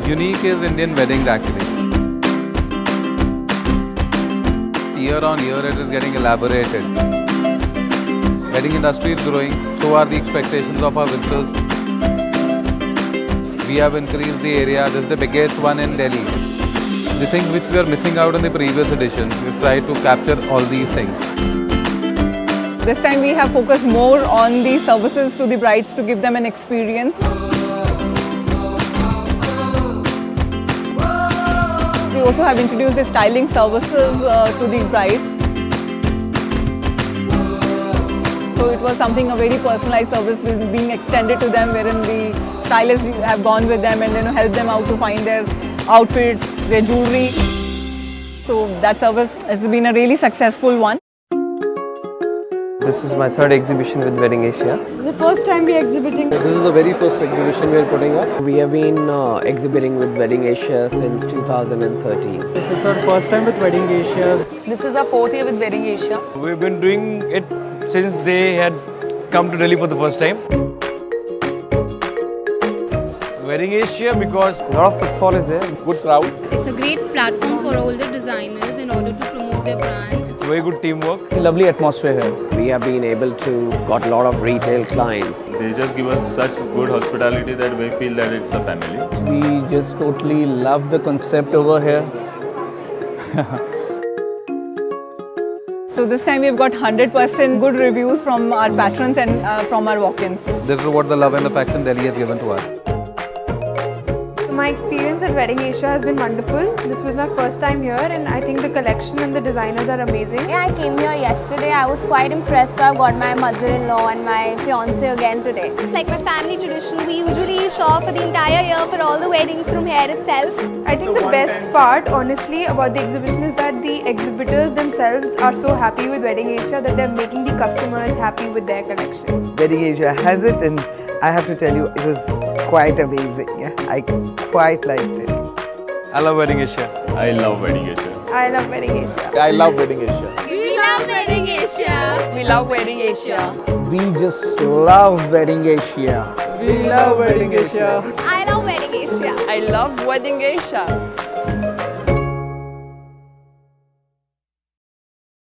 unique is Indian weddings actually. Year on year it is getting elaborated. Wedding industry is growing, so are the expectations of our visitors. We have increased the area, this is the biggest one in Delhi. The things which we are missing out in the previous edition, we've tried to capture all these things. This time we have focused more on the services to the brides to give them an experience. We also have introduced the styling services to the bride. So it was something, a very personalized service being extended to them, wherein the stylists have gone with them and helped them out to find their outfits, their jewelry. So that service has been a really successful one. This is my third exhibition with Wedding Asia. The first time we are exhibiting. This is the very first exhibition we are putting up. We have been exhibiting with Wedding Asia since 2013. This is our first time with Wedding Asia. This is our fourth year with Wedding Asia. We've been doing it since they had come to Delhi for the first time. Wedding Asia because A lot of footfall is there. good crowd, It's a great platform for all the designers in order to promote their brand. it's very good teamwork. Lovely atmosphere here. We have been able to got a lot of retail clients. They just give us such good hospitality that we feel that it's a family. We just totally love the concept over here. So this time we've got 100% good reviews from our patrons and from our walk-ins. This is what the love and affection Delhi has given to us. My experience at Wedding Asia has been wonderful. This was my first time here and I think the collection and the designers are amazing. Yeah, I came here yesterday. I was quite impressed. So I've got my mother-in-law and my fiance again today. It's like my family tradition. We usually shop for the entire year for all the weddings from here itself. I think the best part, honestly, about the exhibition is that the exhibitors themselves are so happy with Wedding Asia that they're making the customers happy with their collection. Wedding Asia has it, and I have to tell you, it was quite amazing. I quite liked it. I love Wedding Asia. I love Wedding Asia. I love Wedding Asia. I love Wedding Asia. We love Wedding Asia. We love Wedding Asia. We just love Wedding Asia. We love Wedding Asia. I love Wedding Asia. I love Wedding Asia.